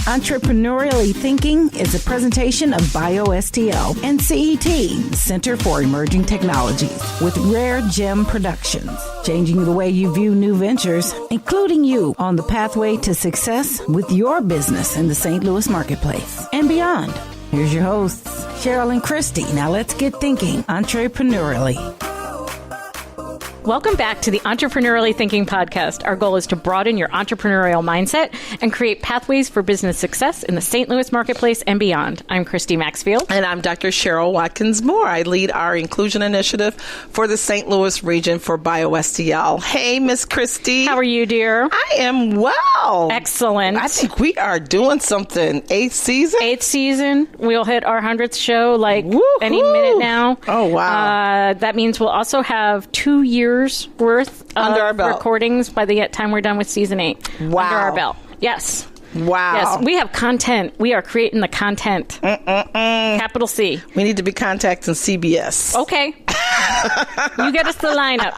Entrepreneurially Thinking is a presentation of BioSTL and CET, Center for Emerging Technologies, with raregem-productions, changing the way you view new ventures, including you on the pathway to success with your business in the St. Louis marketplace and beyond. Here's your hosts, Cheryl and Christy. Now let's get thinking entrepreneurially. Welcome back to the Entrepreneurially Thinking podcast. Our goal is to broaden your entrepreneurial mindset and create pathways for business success in the St. Louis marketplace and beyond. I'm Christy-Maxfield. And I'm Dr. Cheryl-Watkins-Moore. I lead our inclusion initiative for the St. Louis region for BioSTL. Hey, Miss Christy. How are you, dear? I am well. Excellent. I think we are doing something. 8th season? 8th season. We'll hit our 100th show Woo-hoo. Any minute now. Oh, wow. That means we'll also have 2 years worth under our of belt. Recordings by the time we're done with season 8. Wow. Under our belt. Yes. Wow. Yes, we have content. We are creating the content. Capital C. We need to be contacting CBS. Okay. You get us the lineup.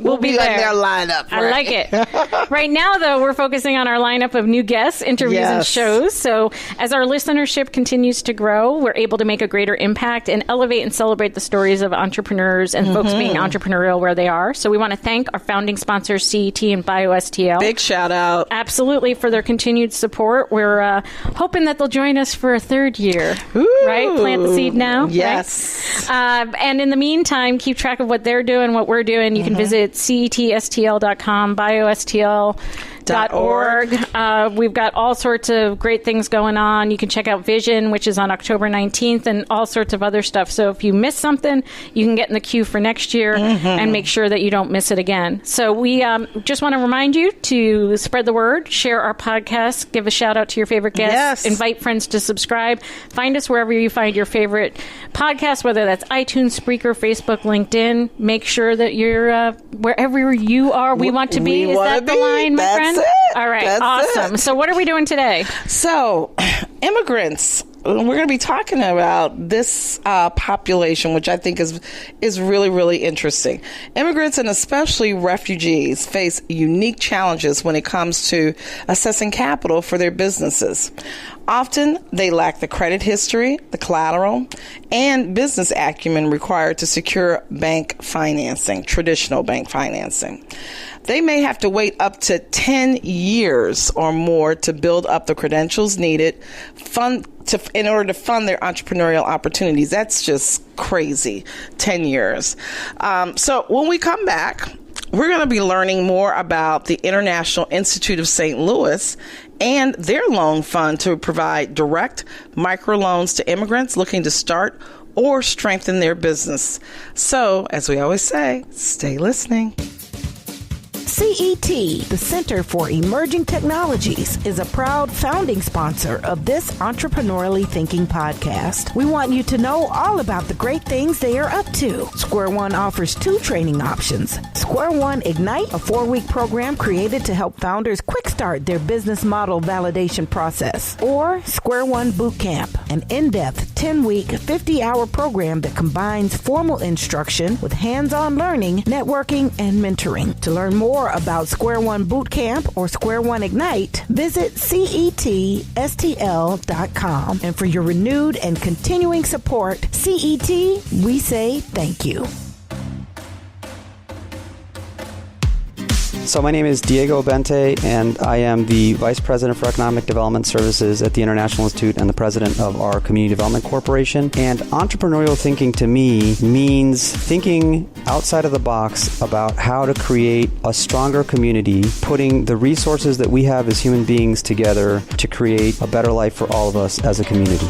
We'll be there. On their lineup. I like it. Right now, though, we're focusing on our lineup of new guests, interviews, and shows. So as our listenership continues to grow, we're able to make a greater impact and elevate and celebrate the stories of entrepreneurs and folks being entrepreneurial where they are. So we want to thank our founding sponsors, CET and BioSTL. Big shout out. Absolutely, for their continued support. We're hoping that they'll join us for a 3rd year. Ooh. Right? Plant the seed now. Yes. Right? And in the meantime, keep track of what they're doing, what we're doing. You can visit CETSTL.com, BioSTL.org. We've got all sorts of great things going on. You can check out Vision, which is on October 19th, and all sorts of other stuff. So if you miss something, you can get in the queue for next year and make sure that you don't miss it again. So we just want to remind you to spread the word, share our podcast, give a shout out to your favorite guests, invite friends to subscribe. Find us wherever you find your favorite podcast, whether that's iTunes, Spreaker, Facebook, LinkedIn. Make sure that you're wherever you are, we want to be. Is that the line, my friend? It. All right. That's awesome. It. So what are we doing today? So, immigrants. We're going to be talking about this population, which I think is really, really interesting. Immigrants and especially refugees face unique challenges when it comes to assessing capital for their businesses. Often, they lack the credit history, the collateral, and business acumen required to secure bank financing, traditional bank financing. They may have to wait up to 10 years or more to build up the credentials needed in order to fund their entrepreneurial opportunities. That's just crazy, 10 years. So when we come back, we're going to be learning more about the International Institute of St. Louis and their loan fund to provide direct microloans to immigrants looking to start or strengthen their business. So, as we always say, stay listening. CET, the Center for Emerging Technologies, is a proud founding sponsor of this Entrepreneurially Thinking podcast. We want you to know all about the great things they are up to. Square One offers 2 training options. Square One Ignite, a 4-week program created to help founders quick start their business model validation process. Or Square One Bootcamp, an in-depth 10-week, 50-hour program that combines formal instruction with hands-on learning, networking, and mentoring. To learn more about Square One Bootcamp or Square One Ignite, visit CETSTL.com. And for your renewed and continuing support, CET, we say thank you. So my name is Diego-Abente, and I am the Vice President for Economic Development Services at the International Institute and the President of our Community Development Corporation. And entrepreneurial thinking to me means thinking outside of the box about how to create a stronger community, putting the resources that we have as human beings together to create a better life for all of us as a community.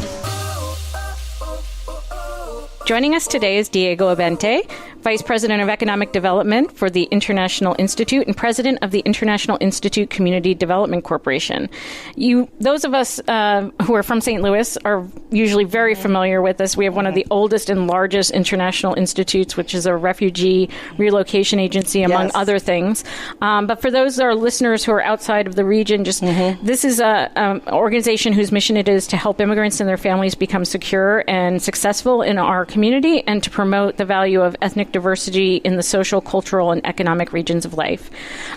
Joining us today is Diego-Abente, Vice President of Economic Development for the International Institute and President of the International Institute Community Development Corporation. Those of us who are from St. Louis are usually very familiar with this. We have one of the oldest and largest international institutes, which is a refugee relocation agency, among other things. But for those our listeners who are outside of the region, this is an organization whose mission it is to help immigrants and their families become secure and successful in our community and to promote the value of ethnic diversity in the social, cultural, and economic regions of life.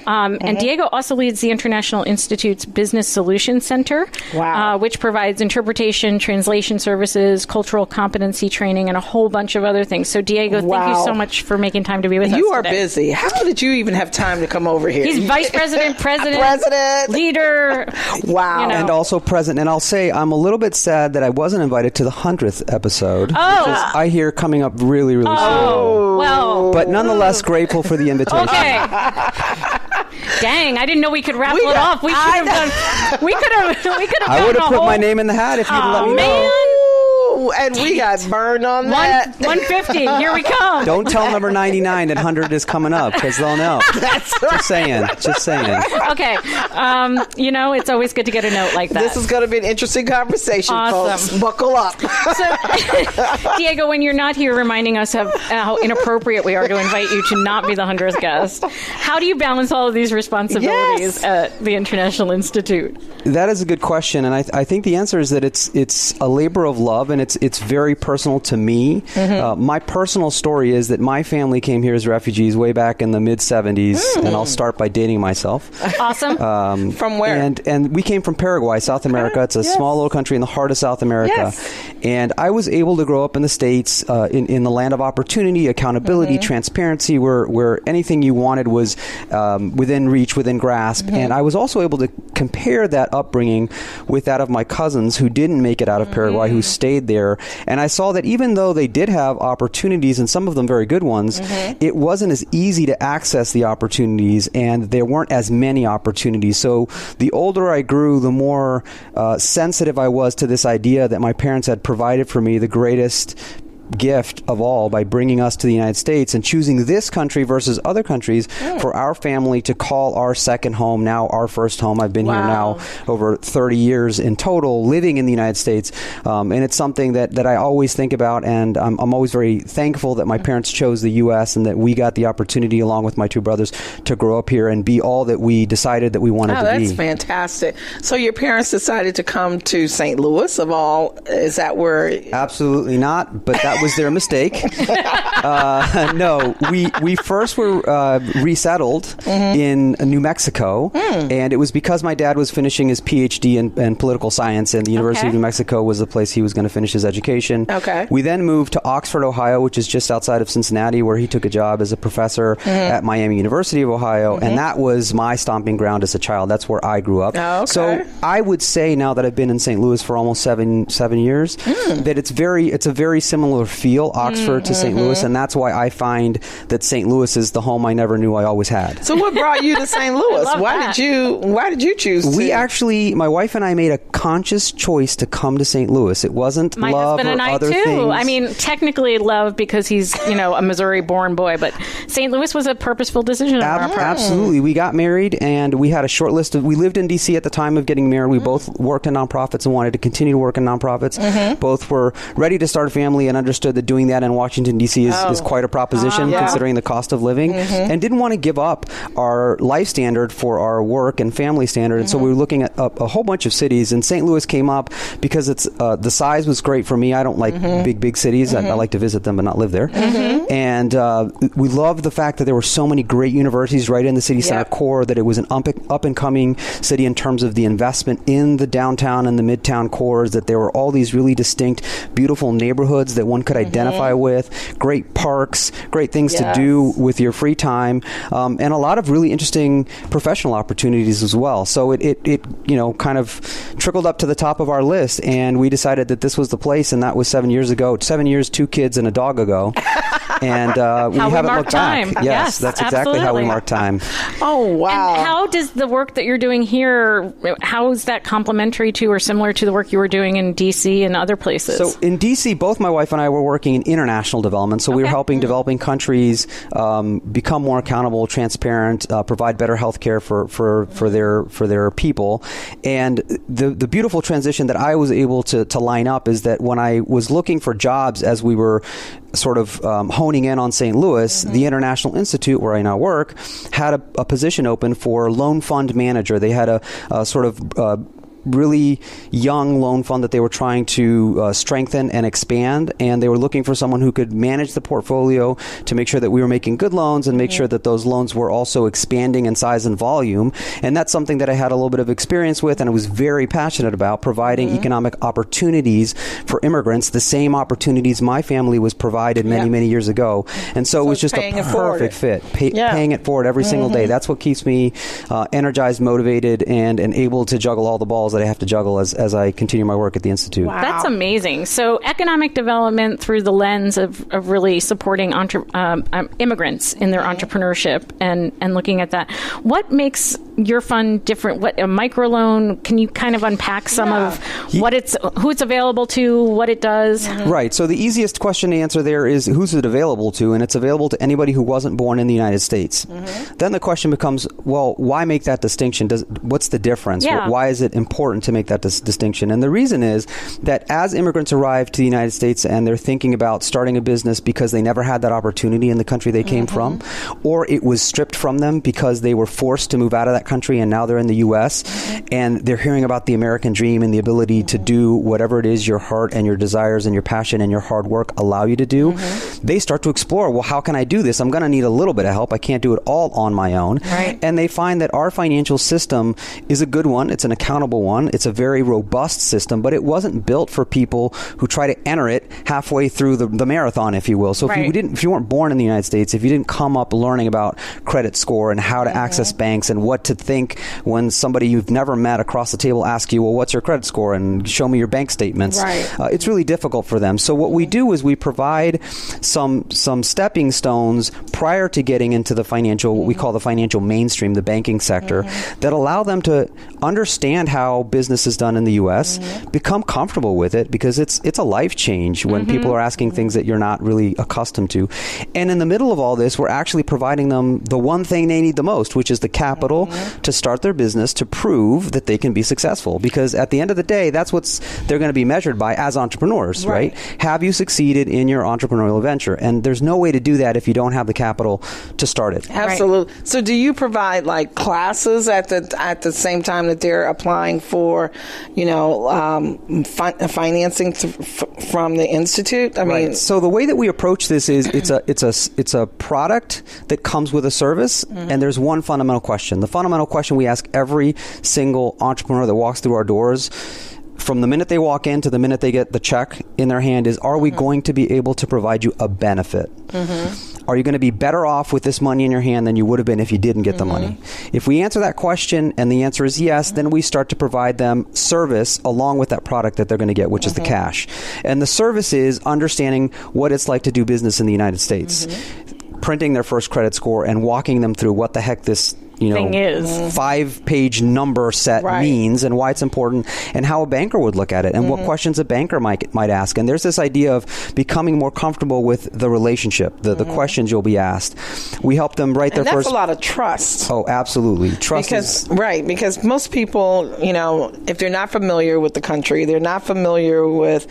And Diego also leads the International Institute's Business Solutions Center, which provides interpretation, translation services, cultural competency training, and a whole bunch of other things. So, Diego, thank you so much for making time to be with us You are today. busy. How did you even have time to come over here? He's vice president, president, leader. Wow. You know. And also president. And I'll say I'm a little bit sad that I wasn't invited to the 100th episode, which is, I hear, coming up really, really soon. Well. But nonetheless, grateful for the invitation. Okay. Dang, I didn't know we could raffle it off. We should have done. We could have. I would have put my name in the hat if you'd let me know. And we got burned on that. 150. Here we come. Don't tell number 99 that 100 is coming up, because they'll know. That's right. Just saying. Okay. It's always good to get a note like that. This is going to be an interesting conversation, folks. Buckle up. So, Diego, when you're not here reminding us of how inappropriate we are to invite you to not be the 100th guest, how do you balance all of these responsibilities at the International Institute? That is a good question, and I think the answer is that it's a labor of love, and it's very personal to me. My personal story is that my family came here as refugees way back in the mid-'70s, and I'll start by dating myself. Awesome. From where? And we came from Paraguay, South America. It's a small little country in the heart of South America. And I was able to grow up in the States, in the land of opportunity, accountability, transparency, where anything you wanted was within reach, within grasp. And I was also able to compare that upbringing with that of my cousins who didn't make it out of Paraguay, who stayed there. And I saw that even though they did have opportunities, and some of them very good ones, it wasn't as easy to access the opportunities, and there weren't as many opportunities. So the older I grew, the more sensitive I was to this idea that my parents had provided for me the greatest gift of all by bringing us to the United States and choosing this country versus other countries for our family to call our second home, now our first home. I've been here now over 30 years in total, living in the United States, and it's something that I always think about, and I'm always very thankful that my parents chose the U.S. and that we got the opportunity, along with my two brothers, to grow up here and be all that we decided that we wanted to be. That's fantastic. So your parents decided to come to St. Louis, of all. Is that where? Absolutely not, but that was their mistake. No, we first were resettled in New Mexico, and it was because my dad was finishing his PhD in political science, and the University of New Mexico was the place he was going to finish his education. We then moved to Oxford, Ohio, which is just outside of Cincinnati, where he took a job as a professor at Miami University of Ohio, and that was my stomping ground as a child. That's where I grew up. So I would say, now that I've been in St. Louis for almost seven years, that it's a very similar feel, Oxford to St. Louis, and that's why I find that St. Louis is the home I never knew I always had. So what brought you to St. Louis? Why did you choose to? We actually, my wife and I made a conscious choice to come to St. Louis. It wasn't my love husband or and I other too. things. I mean, technically love because he's, a Missouri-born boy, but St. Louis was a purposeful decision on our part. Absolutely. We got married, and we had a short list of, we lived in D.C. at the time of getting married. We both worked in nonprofits and wanted to continue to work in nonprofits. Both were ready to start a family and understood that doing that in Washington, D.C. is quite a proposition, considering the cost of living, and didn't want to give up our life standard for our work and family standard. And so we were looking at a whole bunch of cities, and St. Louis came up because it's the size was great for me. I don't like big cities. I like to visit them but not live there. And we loved the fact that there were so many great universities right in the city center core, that it was an up-and-coming city in terms of the investment in the downtown and the midtown cores, that there were all these really distinct, beautiful neighborhoods that one could identify with, great parks, great things to do with your free time, and a lot of really interesting professional opportunities as well. So it kind of trickled up to the top of our list, and we decided that this was the place, and that was 7 years ago. 7 years, 2 kids, and a dog ago. And we haven't looked back. Yes, that's exactly how we mark time. Oh, wow. And how does the work that you're doing here, how is that complementary to or similar to the work you were doing in D.C. and other places? So in D.C., both my wife and I were working in international development. So we were helping developing countries become more accountable, transparent, provide better health care for their people. And the beautiful transition that I was able to line up is that when I was looking for jobs, as we were sort of honing in on St. Louis, the International Institute, where I now work, had a position open for loan fund manager. They had a sort of really young loan fund that they were trying to strengthen and expand, and they were looking for someone who could manage the portfolio to make sure that we were making good loans and make sure that those loans were also expanding in size and volume. And that's something that I had a little bit of experience with, and I was very passionate about, providing economic opportunities for immigrants, the same opportunities my family was provided many years ago. And so it was just a perfect fit, paying it forward every single day. That's what keeps me energized, motivated, and able to juggle all the balls that I have to juggle as I continue my work at the Institute. Wow. That's amazing. So economic development through the lens of really supporting immigrants in their entrepreneurship and looking at that. What makes your fund different? What a microloan? Can you kind of unpack some of what who it's available to, what it does? Right. So the easiest question to answer there is who's it available to, and it's available to anybody who wasn't born in the United States. Then the question becomes, well, why make that distinction? What's the difference? Why is it important to make that distinction? And the reason is that as immigrants arrive to the United States and they're thinking about starting a business because they never had that opportunity in the country they came from, or it was stripped from them because they were forced to move out of that country and now they're in the U.S. and they're hearing about the American dream and the ability to do whatever it is your heart and your desires and your passion and your hard work allow you to do, they start to explore, well, how can I do this? I'm going to need a little bit of help. I can't do it all on my own. Right. And they find that our financial system is a good one. It's an accountable one. It's a very robust system, but it wasn't built for people who try to enter it halfway through the marathon, if you will. So if you weren't born in the United States, if you didn't come up learning about credit score and how to access banks and what to think when somebody you've never met across the table asks you, well, what's your credit score and show me your bank statements, it's really difficult for them. So what we do is we provide some stepping stones prior to getting into the financial, what we call the financial mainstream, the banking sector, that allow them to understand how business is done in the U.S., become comfortable with it, because it's a life change when people are asking things that you're not really accustomed to. And in the middle of all this, we're actually providing them the one thing they need the most, which is the capital to start their business, to prove that they can be successful. Because at the end of the day, that's what they're going to be measured by as entrepreneurs, right? Have you succeeded in your entrepreneurial venture? And there's no way to do that if you don't have the capital to start it. Absolutely. Right. So do you provide like classes at the same time that they're applying for, financing from the Institute? I mean, so the way that we approach this is it's a product that comes with a service, and there's one fundamental question. The fundamental question we ask every single entrepreneur that walks through our doors, from the minute they walk in to the minute they get the check in their hand, is, are we going to be able to provide you a benefit? Are you going to be better off with this money in your hand than you would have been if you didn't get the money? If we answer that question and the answer is yes, then we start to provide them service along with that product that they're going to get, which is the cash. And the service is understanding what it's like to do business in the United States, printing their first credit score and walking them through what the heck this thing is, 5-page number set means, and why it's important, and how a banker would look at it, and what questions a banker might ask. And there's this idea of becoming more comfortable with the relationship, the questions you'll be asked. We help them write their first. And that's a lot of trust. Oh, absolutely. Trust because most people, if they're not familiar with the country, they're not familiar with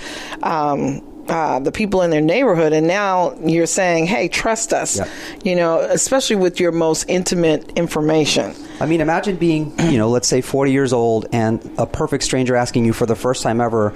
the people in their neighborhood, and now you're saying, hey, trust us, especially with your most intimate information. I mean, imagine being, let's say 40 years old and a perfect stranger asking you for the first time ever,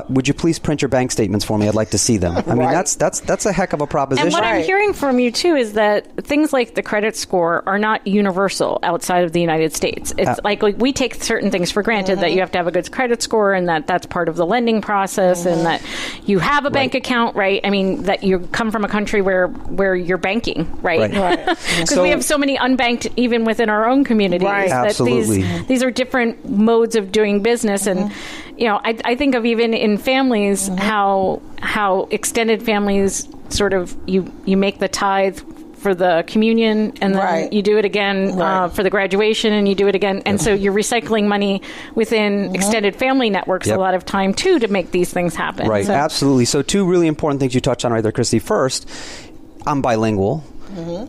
would you please print your bank statements for me? I'd like to see them. I mean, that's a heck of a proposition. And what I'm hearing from you, too, is that things like the credit score are not universal outside of the United States. It's like we take certain things for granted, that you have to have a good credit score, and that's part of the lending process, and that you have a bank account, right? I mean, that you come from a country where you're banking, right? Because we have so many unbanked, even within our own communities. That Absolutely. These are different modes of doing business, and I think of even in families how extended families sort of you make the tithe for the communion, and then you do it again for the graduation, and you do it again, and so you're recycling money within extended family networks a lot of time too to make these things happen. Right, absolutely. So 2 really important things you touched on right there, Christy. First, I'm bilingual.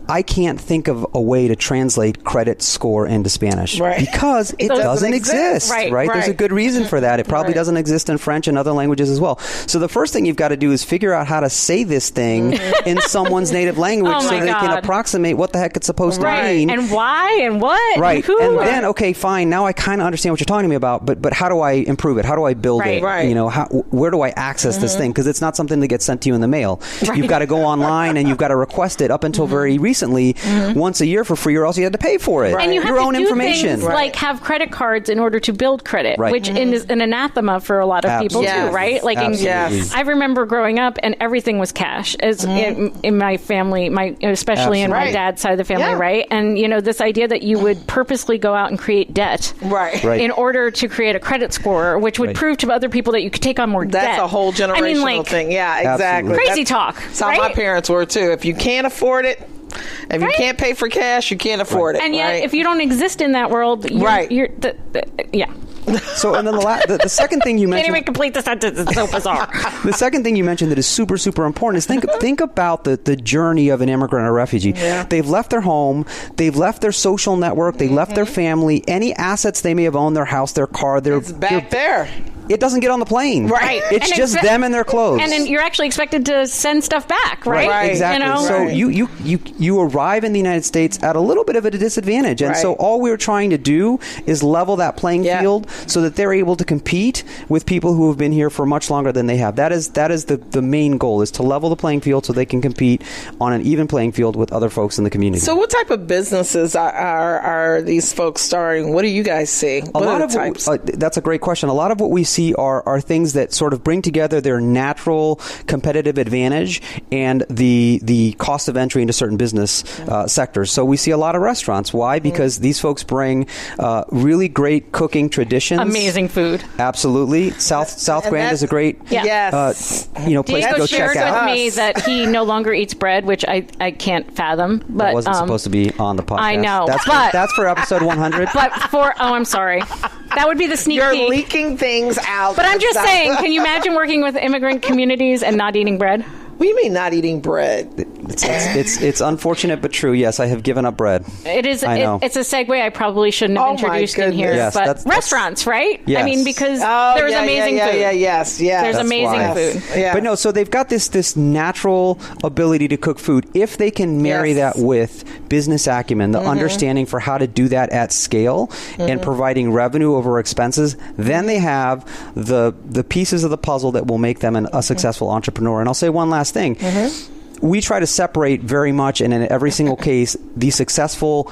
I can't think of a way to translate credit score into Spanish because it doesn't exist. Right? There's a good reason for that. It probably doesn't exist in French and other languages as well. So the first thing you've got to do is figure out how to say this thing in someone's native language so they can approximate what the heck it's supposed to mean. And why and what. Right. And who. And then, okay, fine. Now I kind of understand what you're talking to me about, but how do I improve it? How do I build it? Right. You know, where do I access this thing? Because it's not something that gets sent to you in the mail. You've got to go online and you've got to request it. Up until very recently, once a year for free, or else you had to pay for it. And you have your to own do information. things like have credit cards in order to build credit, which is an anathema for a lot of people too, right? Like, I remember growing up and everything was cash in my family, especially in my dad's side of the family, right? And you know, this idea that you would purposely go out and create debt, in order to create a credit score, which would prove to other people that you could take on more debt. That's a whole generational thing. Yeah, exactly. Crazy talk. That's how my parents were too. If you can't afford it, if you can't pay for cash, you can't afford it. And yet, if you don't exist in that world, you're So, and then the second thing you mentioned... Can't even complete the sentence. It's so bizarre. The second thing you mentioned that is super, super important is think about the journey of an immigrant or refugee. They've left their home. They've left their social network. They left their family. Any assets they may have owned, their house, their car, it's back there. It doesn't get on the plane. Right. It's just them and their clothes. And then you're actually expected to send stuff back, right? Exactly. You know? So you arrive in the United States at a little bit of a disadvantage. And so all we're trying to do is level that playing field so that they're able to compete with people who have been here for much longer than they have. That is the main goal, is to level the playing field so they can compete on an even playing field with other folks in the community. So what type of businesses are these folks starting? What do you guys see? That's a great question. A lot of what we see are things that sort of bring together their natural competitive advantage and the cost of entry into certain business sectors. So we see a lot of restaurants. Why? Because these folks bring really great cooking traditions. Amazing food. Absolutely. South Grand is a great place Diego to go check out. shared with me that he no longer eats bread, which I can't fathom. But that wasn't supposed to be on the podcast. I know. That's for episode 100. But I'm sorry. That would be the sneak peek. You're leaking things out. But I'm just saying, can you imagine working with immigrant communities and not eating bread? What do you mean not eating bread? It's unfortunate but true. Yes, I have given up bread. It is. It's a segue I probably shouldn't have introduced in here. Yes, but restaurants, right? Yes. I mean, because there's amazing food. Yes. There's amazing food. Yeah. But no, so they've got this natural ability to cook food. If they can marry that with business acumen, the understanding for how to do that at scale and providing revenue over expenses, then they have the pieces of the puzzle that will make them a successful entrepreneur. And I'll say one last thing. We try to separate very much, and in every single case, the successful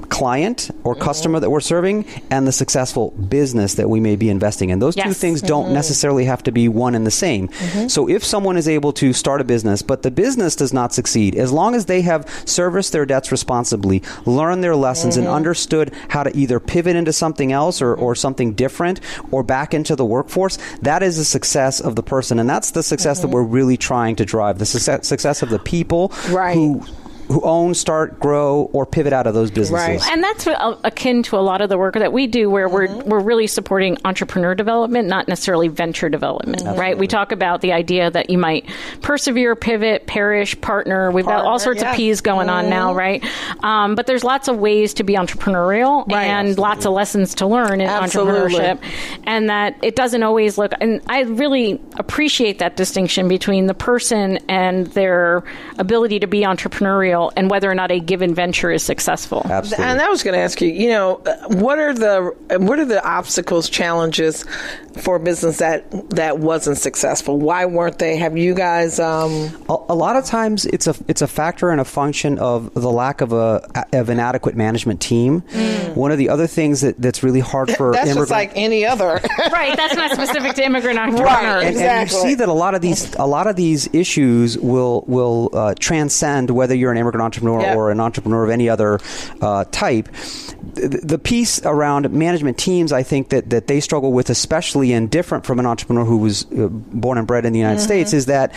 client or customer that we're serving and the successful business that we may be investing in. Those two things don't necessarily have to be one and the same. So if someone is able to start a business, but the business does not succeed, as long as they have serviced their debts responsibly, learned their lessons, and understood how to either pivot into something else or something different or back into the workforce, that is the success of the person. And that's the success that we're really trying to drive, the success of the people who own, start, grow, or pivot out of those businesses. Right. And that's akin to a lot of the work that we do, where we're really supporting entrepreneur development, not necessarily venture development, right? We talk about the idea that you might persevere, pivot, perish, partner. We've got all sorts of P's going on now, right? But there's lots of ways to be entrepreneurial and lots of lessons to learn in entrepreneurship. And that it doesn't always look, and I really appreciate that distinction between the person and their ability to be entrepreneurial and whether or not a given venture is successful. Absolutely. And I was going to ask you, what are the obstacles, challenges for a business that wasn't successful? Why weren't they? Have you guys? A lot of times, it's a factor and a function of the lack of an adequate management team. One of the other things that's really hard for that's immigrant, just like any other, right? That's not specific to immigrant entrepreneurs. Right, exactly. And you see that a lot of these issues will transcend whether you're an immigrant entrepreneur or an entrepreneur of any other type. The piece around management teams, I think that they struggle with, especially and different from an entrepreneur who was born and bred in the United States, is that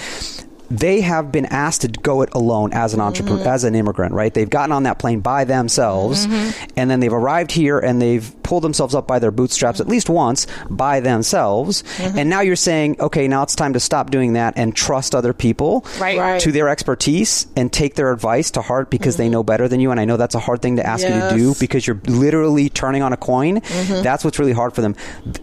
they have been asked to go it alone as an entrepreneur, as an immigrant, right? They've gotten on that plane by themselves, and then they've arrived here and they've pull themselves up by their bootstraps at least once by themselves. And now you're saying, okay, now it's time to stop doing that and trust other people to their expertise and take their advice to heart because they know better than you. And I know that's a hard thing to ask you to do because you're literally turning on a coin. That's what's really hard for them.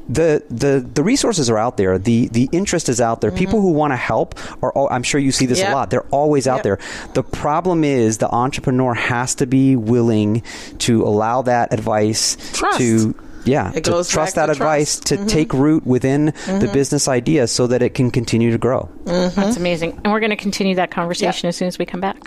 The resources are out there. The interest is out there. People who want to help are, I'm sure you see this a lot. They're always out there. The problem is the entrepreneur has to be willing to allow that advice to trust that advice to take root within the business idea so that it can continue to grow. That's amazing. And we're going to continue that conversation as soon as we come back.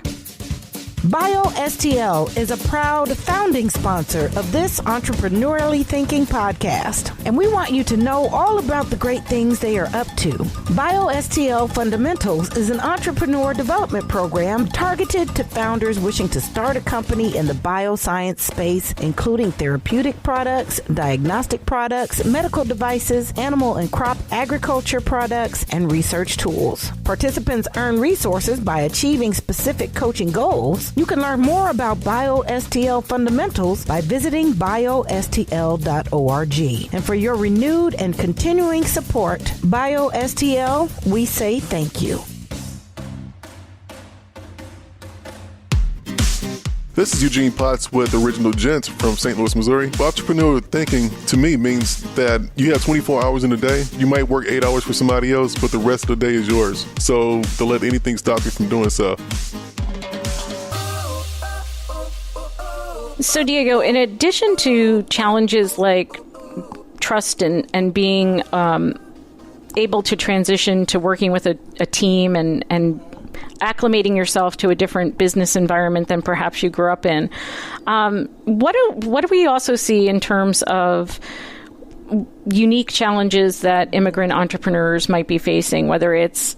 BioSTL is a proud founding sponsor of this Entrepreneurially Thinking podcast, and we want you to know all about the great things they are up to. BioSTL Fundamentals is an entrepreneur development program targeted to founders wishing to start a company in the bioscience space, including therapeutic products, diagnostic products, medical devices, animal and crop agriculture products, and research tools. Participants earn resources by achieving specific coaching goals. You can learn more about BioSTL Fundamentals by visiting biostl.org. And for your renewed and continuing support, BioSTL, we say thank you. This is Eugene Potts with Original Gents from St. Louis, Missouri. Entrepreneurial thinking, to me, means that you have 24 hours in a day. You might work 8 hours for somebody else, but the rest of the day is yours. So don't let anything stop you from doing so. So, Diego, in addition to challenges like trust and being able to transition to working with a team and acclimating yourself to a different business environment than perhaps you grew up in, what do we also see in terms of unique challenges that immigrant entrepreneurs might be facing, whether it's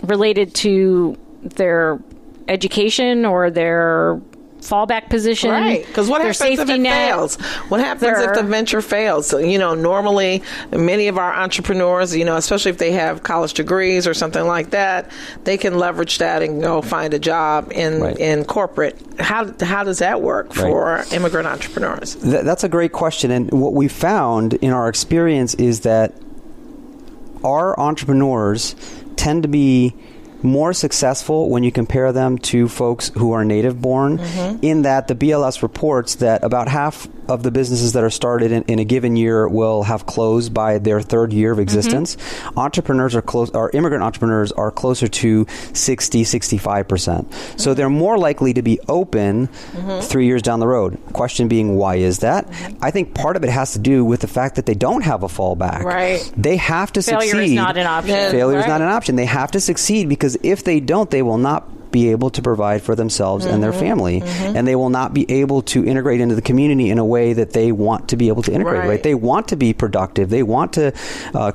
related to their education or their fallback position? Right, because what happens if it fails? What happens if the venture fails? So, normally many of our entrepreneurs, especially if they have college degrees or something like that, they can leverage that and go find a job in corporate. How does that work for immigrant entrepreneurs? That's a great question. And what we found in our experience is that our entrepreneurs tend to be more successful when you compare them to folks who are native born, in that the BLS reports that about half of the businesses that are started in a given year will have closed by their third year of existence. Entrepreneurs or immigrant entrepreneurs are closer to 65%. So they're more likely to be open 3 years down the road. Question being, why is that? I think part of it has to do with the fact that they don't have a fallback. Right. They have to succeed. Failure is not an option. Failure is not an option. They have to succeed because if they don't, they will not be able to provide for themselves and their family, and they will not be able to integrate into the community in a way that they want to be able to integrate. Right? They want to be productive. They want to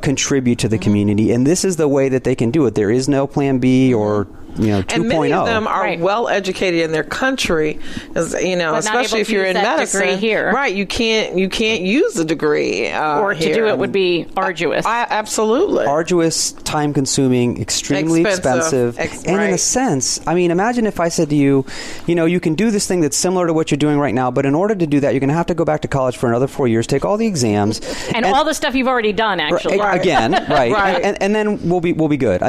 contribute to the community, and this is the way that they can do it. There is no plan B or 2.0. And many of them are well educated in their country, especially if you're in medicine. Here. Right, you can't use a degree or to do it would be arduous. Absolutely arduous, time consuming, extremely expensive, and in a sense, imagine if I said to you, you can do this thing that's similar to what you're doing right now, but in order to do that, you're going to have to go back to college for another 4 years, take all the exams, and all the stuff you've already done, actually. Again, and then we'll be good.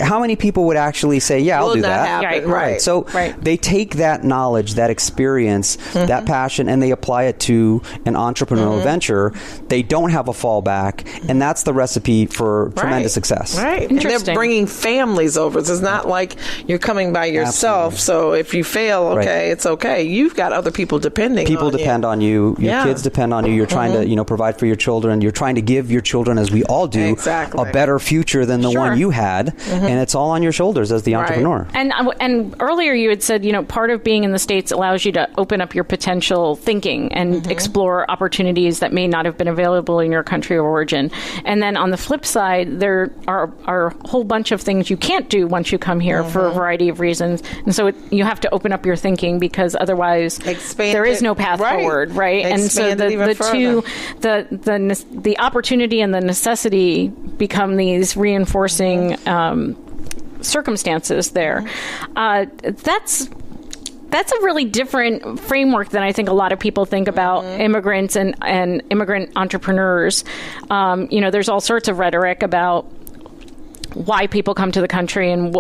How many people would actually say, yeah, I'll do that? Right. So they take that knowledge, that experience, that passion, and they apply it to an entrepreneurial venture. They don't have a fallback, and that's the recipe for tremendous success. Right. And they're bringing families over. So it's not like you're coming by yourself. Absolutely. So if you fail, it's okay. You've got other people depending on you. People depend on you. Your kids depend on you. You're trying to, provide for your children. You're trying to give your children, as we all do, a better future than the one you had. And it's all on your shoulders as the entrepreneur. And earlier you had said, part of being in the States allows you to open up your potential thinking and explore opportunities that may not have been available in your country of origin. And then on the flip side, there are a whole bunch of things you can't do once you come here for a variety of reasons. And so you have to open up your thinking because otherwise there is no path forward, right? And so the opportunity and the necessity become these Reinforcing circumstances there. That's That's a really different framework than I think a lot of people think about immigrants and immigrant entrepreneurs. There's all sorts of rhetoric about why people come to the country and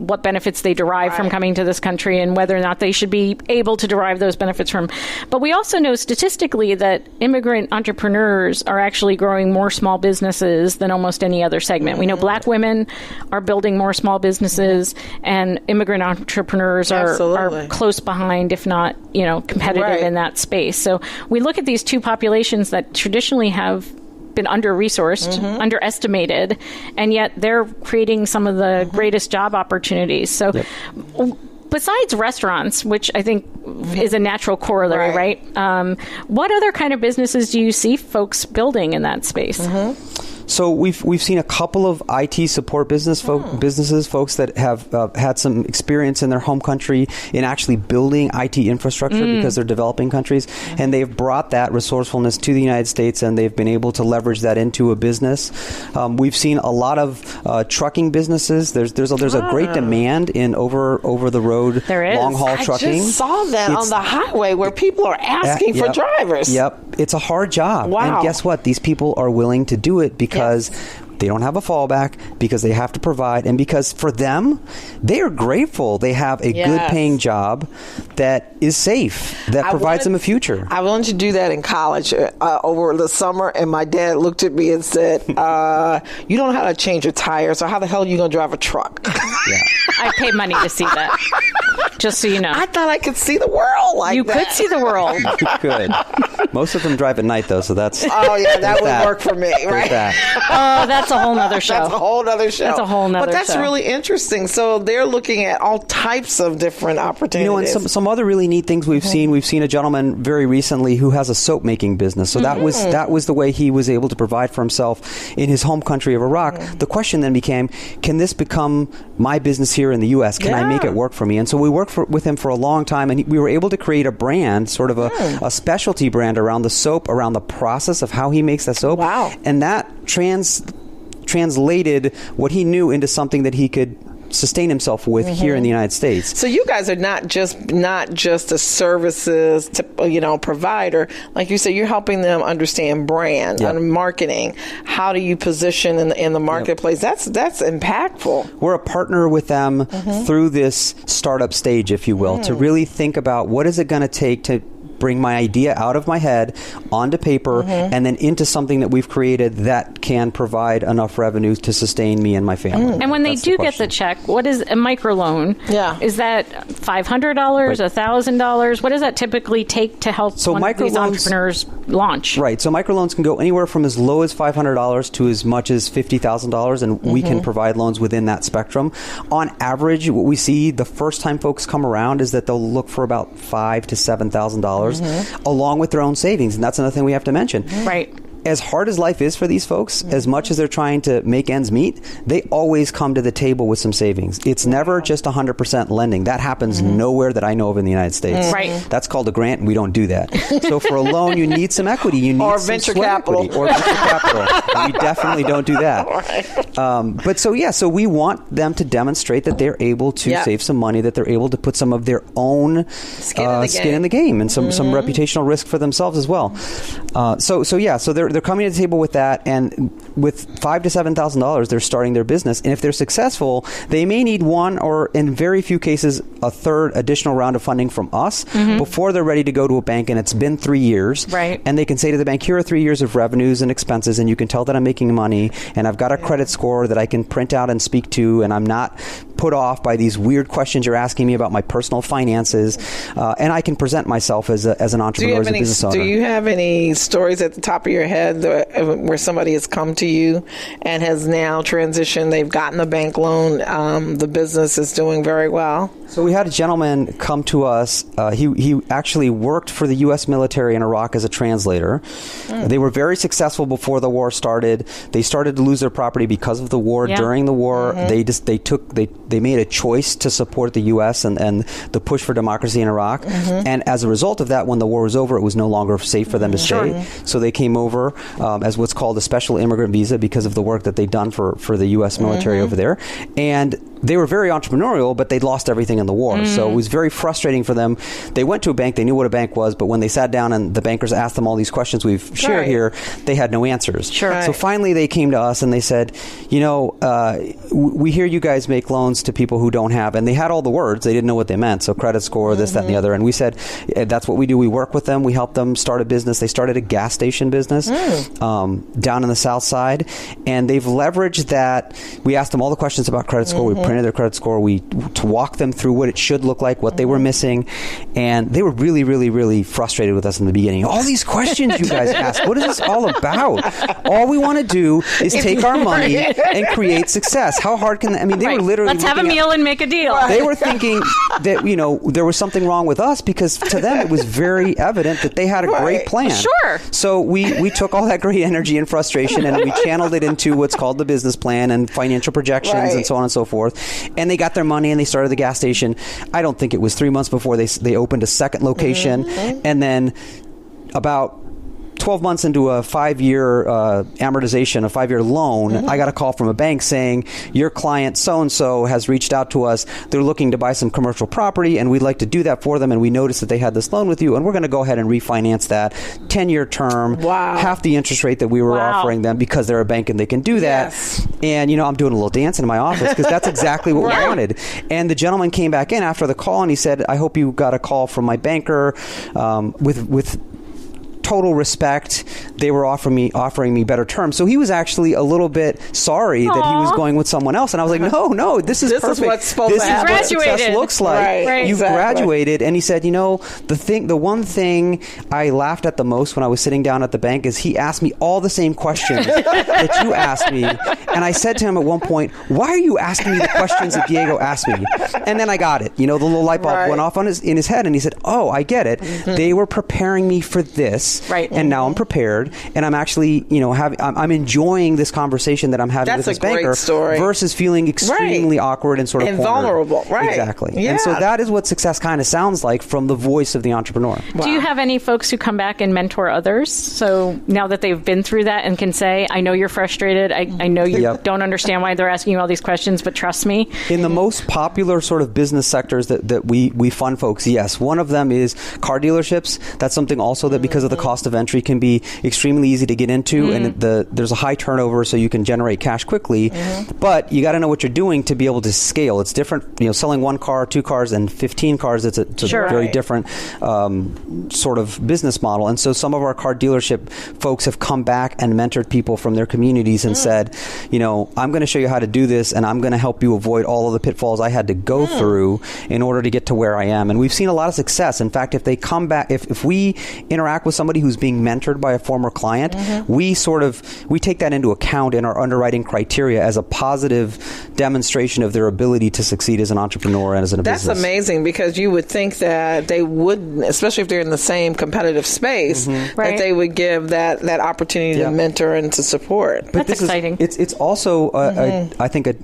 what benefits they derive from coming to this country and whether or not they should be able to derive those benefits from. But we also know statistically that immigrant entrepreneurs are actually growing more small businesses than almost any other segment. We know Black women are building more small businesses, and immigrant entrepreneurs are close behind, if not, competitive in that space. So we look at these two populations that traditionally have been under-resourced, underestimated, and yet they're creating some of the greatest job opportunities. So besides restaurants, which I think is a natural corollary, right? What other kind of businesses do you see folks building in that space? So we've seen a couple of IT support businesses, folks that have had some experience in their home country in actually building IT infrastructure because they're developing countries, and they've brought that resourcefulness to the United States, and they've been able to leverage that into a business. We've seen a lot of trucking businesses. There's a great demand in over the road long haul trucking. I just saw that on the highway where people are asking for drivers. Yep, it's a hard job. Wow. And guess what? These people are willing to do it because they don't have a fallback, because they have to provide, and because for them, they are grateful they have a good paying job that is safe, that provides them a future. I wanted to do that in college over the summer, and my dad looked at me and said, you don't know how to change your tires, so how the hell are you going to drive a truck? I paid money to see that, just so you know. I thought I could see the world like you that. You could see the world. You could. Most of them drive at night, though, so that's... Oh, yeah, that would work for me, right? Oh, that's a whole nother show. That's a whole nother show. That's a whole nother show. But that's really interesting. So they're looking at all types of different opportunities. And some other really neat things we've seen. We've seen a gentleman very recently who has a soap making business. So that was the way he was able to provide for himself in his home country of Iraq. The question then became, can this become my business here in the U.S.? Can I make it work for me? And so we worked with him for a long time, and we were able to create a brand, sort of a specialty brand around the soap, around the process of how he makes that soap. Wow. And that translated what he knew into something that he could sustain himself with here in the United States. So you guys are not just a services provider. Like you said, you're helping them understand brand and marketing. How do you position in the marketplace? That's impactful. We're a partner with them through this startup stage, if you will, to really think about what is it going to take to bring my idea out of my head onto paper and then into something that we've created that can provide enough revenue to sustain me and my family. And when they do get the check, what is a microloan? Is that $500, $1,000? What does that typically take to help one of these entrepreneurs launch? Right. So microloans can go anywhere from as low as $500 to as much as $50,000, and we can provide loans within that spectrum. On average, what we see the first time folks come around is that they'll look for about $5,000 to $7,000 along with their own savings. And that's another thing we have to mention. Right. As hard as life is for these folks, as much as they're trying to make ends meet, they always come to the table with some savings. It's never just 100% lending. That happens nowhere that I know of in the United States. Right. That's called a grant, and we don't do that. So for a loan, you need some equity. You need some venture capital. Or venture capital. We definitely don't do that. But so we want them to demonstrate that they're able to save some money, that they're able to put some of their own skin in the game and some reputational risk for themselves as well. So they're coming to the table with that, and with $5,000 to $7,000, they're starting their business. And if they're successful, they may need one, or in very few cases, a third additional round of funding from us before they're ready to go to a bank. And it's been 3 years, right? And they can say to the bank, "Here are 3 years of revenues and expenses, and you can tell that I'm making money, and I've got a credit score that I can print out and speak to, and I'm not put off by these weird questions you're asking me about my personal finances, and I can present myself as an entrepreneur, as a business owner." Do you have any stories at the top of your head where somebody has come to you and has now transitioned? They've gotten a bank loan. The business is doing very well. So we had a gentleman come to us. He actually worked for the U.S. military in Iraq as a translator. They were very successful before the war started. They started to lose their property because of the war. During the war, they made a choice to support the U.S. and the push for democracy in Iraq. And as a result of that, when the war was over, it was no longer safe for them to stay. So they came over. before as what's called a special immigrant visa because of the work that they've done for the U.S. military over there. And they were very entrepreneurial, but they'd lost everything in the war. So it was very frustrating for them. They went to a bank. They knew what a bank was. But when they sat down and the bankers asked them all these questions we've shared here, they had no answers. So finally they came to us and they said, we hear you guys make loans to people who don't have, and they had all the words. They didn't know what they meant. So credit score, this, that, and the other. And we said, that's what we do. We work with them. We help them start a business. They started a gas station business down in the South Side. And they've leveraged that. We asked them all the questions about credit score. We printed their credit score. To walk them through what it should look like, what they were missing. And they were really, really, really frustrated with us in the beginning. All these questions you guys ask, what is this all about? All we want to do is take our money and create success. How hard can that? I mean, they were literally... Let's have a meal and make a deal. They were thinking that, there was something wrong with us because to them it was very evident that they had a great plan. Sure. So we took all that great energy and frustration and we channeled it into what's called the business plan and financial projections and so on and so forth. And they got their money and they started the gas station. I don't think it was 3 months before they opened a second location. And then about 12 months into a 5-year amortization, a 5-year loan, I got a call from a bank saying, your client so-and-so has reached out to us. They're looking to buy some commercial property, and we'd like to do that for them, and we noticed that they had this loan with you, and we're going to go ahead and refinance that. 10-year term, half the interest rate that we were offering them because they're a bank and they can do that. And, I'm doing a little dance in my office because that's exactly what we wanted. And the gentleman came back in after the call, and he said, I hope you got a call from my banker with total respect. They were offering me better terms. So he was actually a little bit sorry that he was going with someone else. And I was like, no, this is perfect. Is what's supposed this to is happen. what success looks like. You've graduated. And he said, the one thing I laughed at the most when I was sitting down at the bank is he asked me all the same questions that you asked me. And I said to him at one point, why are you asking me the questions that Diego asked me? And then I got it. The little light bulb went off in his head, and he said, oh, I get it. They were preparing me for this. And now I'm prepared, and I'm actually, I'm enjoying this conversation that I'm having with this banker versus feeling extremely awkward and sort of vulnerable. Exactly. Yeah. And so that is what success kind of sounds like from the voice of the entrepreneur. Do you have any folks who come back and mentor others? So now that they've been through that and can say, I know you're frustrated. I know you don't understand why they're asking you all these questions, but trust me. In the most popular sort of business sectors that we fund folks, yes. One of them is car dealerships. That's something also that because of the cost of entry can be extremely easy to get into, and there's a high turnover, so you can generate cash quickly. But you got to know what you're doing to be able to scale. It's different, selling 1 car, 2 cars, and 15 cars. It's a very different sort of business model. And so some of our car dealership folks have come back and mentored people from their communities and said, I'm going to show you how to do this, and I'm going to help you avoid all of the pitfalls I had to go through in order to get to where I am. And we've seen a lot of success. In fact, if they come back, if we interact with somebody who's being mentored by a former client, we take that into account in our underwriting criteria as a positive demonstration of their ability to succeed as an entrepreneur and as a business. That's amazing, because you would think that they wouldn't, especially if they're in the same competitive space, that they would give that opportunity to mentor and to support. But that's exciting. It's also, I think, a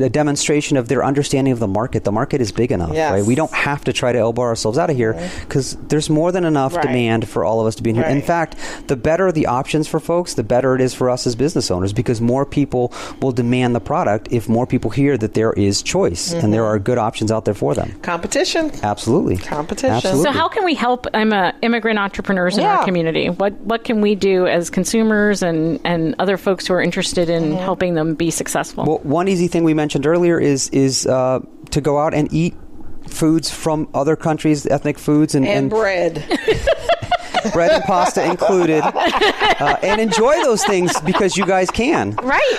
demonstration of their understanding of the market. The market is big enough, right? We don't have to try to elbow ourselves out of here because there's more than enough demand for all of us to be in here. In fact, the better the options for folks, the better it is for us as business owners, because more people will demand the product if more people hear that there is choice and there are good options out there for them. Competition. Absolutely. Competition. So how can we help immigrant entrepreneurs in our community? What can we do as consumers and other folks who are interested in helping them be successful? Well, one easy thing we mentioned earlier is to go out and eat foods from other countries, ethnic foods, and bread. Bread and pasta included, and enjoy those things because you guys can. Right.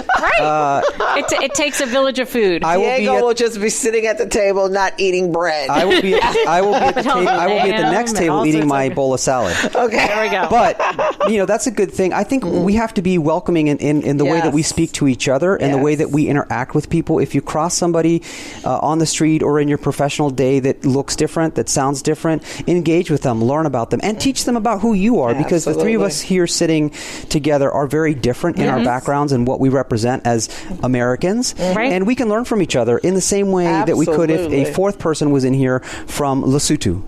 It takes a village of food. Diego will just be sitting at the table, not eating bread. I will be at the next table eating my bowl of salad. Okay, there we go. But that's a good thing. I think we have to be welcoming in the way that we speak to each other and the way that we interact with people. If you cross somebody on the street or in your professional day that looks different, that sounds different, engage with them, learn about them, and teach them about who you are, because the three of us here sitting together are very different in our backgrounds and what we represent as Americans, and we can learn from each other in the same way that we could if a fourth person was in here from Lesotho.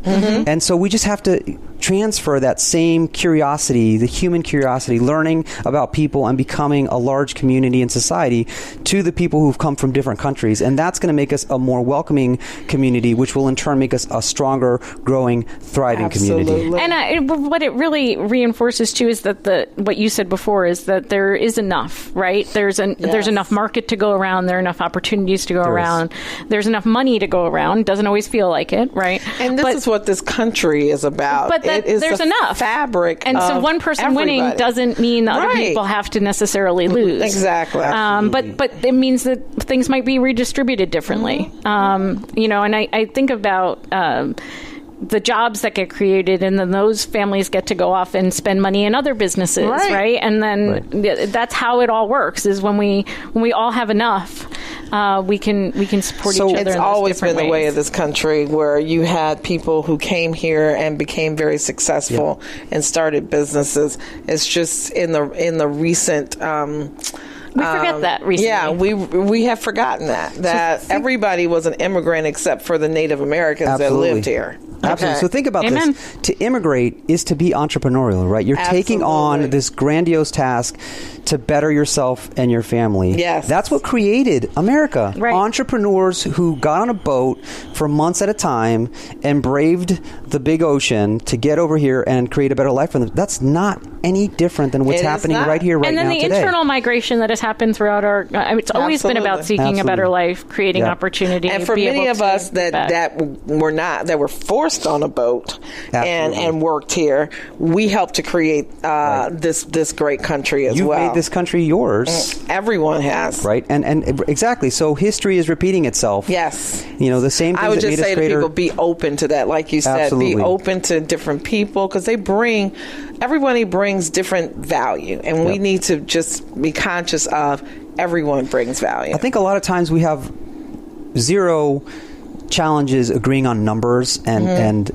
And so we just have to transfer that same curiosity, the human curiosity, learning about people and becoming a large community and society to the people who've come from different countries. And that's going to make us a more welcoming community, which will in turn make us a stronger, growing, thriving community. And what it really reinforces too is that what you said before is that there is enough, right? There's enough market to go around. There are enough opportunities to go around. There's enough money to go around. Doesn't always feel like it, right? And this is what this country is about. But there's enough fabric. And so one person winning doesn't mean that other people have to necessarily lose. Exactly. But it means that things might be redistributed differently. And I think about the jobs that get created, and then those families get to go off and spend money in other businesses, right? And then that's how it all works. Is when we all have enough, we can support each other. It's always been ways. The way of this country, where you had people who came here and became very successful and started businesses. It's just in the recent. We forget that recently. Yeah, we have forgotten that everybody was an immigrant except for the Native Americans that lived here. Absolutely. Okay. So think about this. To immigrate is to be entrepreneurial, right? You're taking on this grandiose task to better yourself and your family. Yes. That's what created America. Right. Entrepreneurs who got on a boat for months at a time and braved the big ocean to get over here and create a better life for them. That's not any different than what's happening right here, right now, today. And then the internal migration that has happened throughout it's always been about seeking a better life, creating opportunity. And for many of us that were forced on a boat and worked here, we helped to create this great country as well. You've made this country yours. Everyone has. Right? And exactly. So history is repeating itself. Yes. The same things I would that just made say us to greater. people, be open to that. Like you said, Absolutely. Be open to different people, because everybody brings different value, and we need to just be conscious of everyone brings value. I think a lot of times we have zero challenges agreeing on numbers and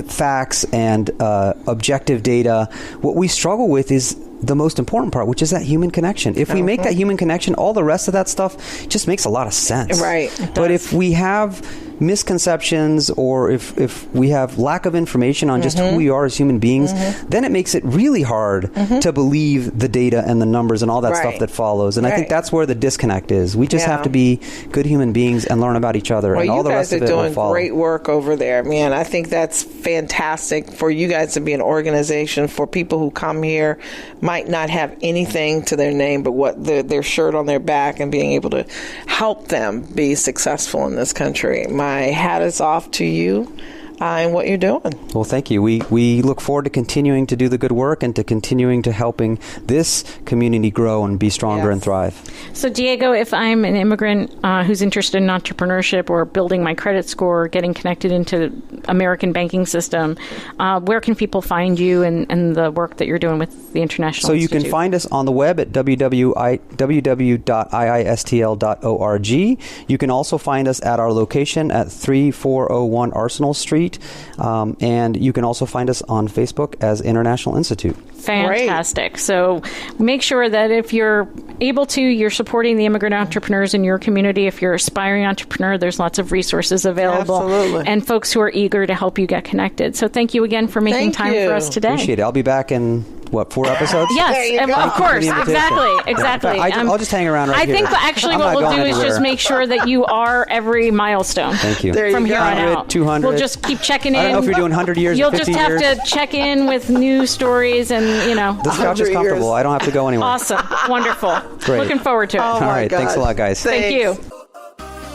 facts and objective data. What we struggle with is the most important part, which is that human connection. If we make that human connection, all the rest of that stuff just makes a lot of sense. Right. But if we have misconceptions, or if we have lack of information on just who we are as human beings, then it makes it really hard to believe the data and the numbers and all that stuff that follows. And I think that's where the disconnect is. We just have to be good human beings and learn about each other, and all the rest of it will follow. You guys are doing great work over there, man. I think that's fantastic for you guys to be an organization for people who come here, might not have anything to their name but what their shirt on their back, and being able to help them be successful in this country. My hat is off to you and what you're doing. Well, thank you. We look forward to continuing to do the good work and to continuing to helping this community grow and be stronger and thrive. So, Diego, if I'm an immigrant who's interested in entrepreneurship or building my credit score, getting connected into American banking system, where can people find you and the work that you're doing with the International Institute? So you can find us on the web at www.iistl.org. You can also find us at our location at 3401 Arsenal Street. And you can also find us on Facebook as International Institute. Fantastic. Great. So make sure that if you're able to, you're supporting the immigrant entrepreneurs in your community. If you're an aspiring entrepreneur, there's lots of resources available. Absolutely. And folks who are eager to help you get connected. So thank you again for making time for us today. Appreciate it. I'll be back in 4 episodes? Yes, of course. Exactly. I'll just hang around right here. I think actually what we'll do is just make sure that you are every milestone. Thank you. From here on out. 200. We'll just keep checking in. I don't know if you're doing 100 years You'll or 50 just have to check in with new stories and, This couch is comfortable. I don't have to go anywhere. Awesome. Wonderful. Great. Looking forward to it. All right. Thanks a lot, guys. Thank you.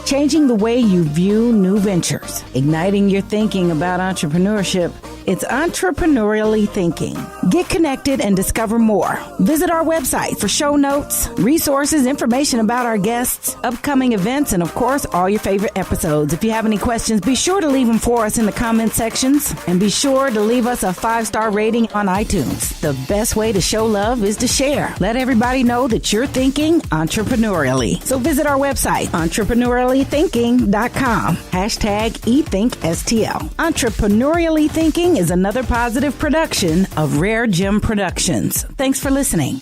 Changing the way you view new ventures, igniting your thinking about entrepreneurship. It's Entrepreneurially Thinking. Get connected and discover more. Visit our website for show notes, resources, information about our guests, upcoming events, and of course, all your favorite episodes. If you have any questions, be sure to leave them for us in the comment sections, and be sure to leave us a 5-star rating on iTunes. The best way to show love is to share. Let everybody know that you're thinking entrepreneurially. So visit our website, entrepreneurially-thinking.com. #ETHINKSTL. Entrepreneurially Thinking is another positive production of Rare Gem Productions. Thanks for listening.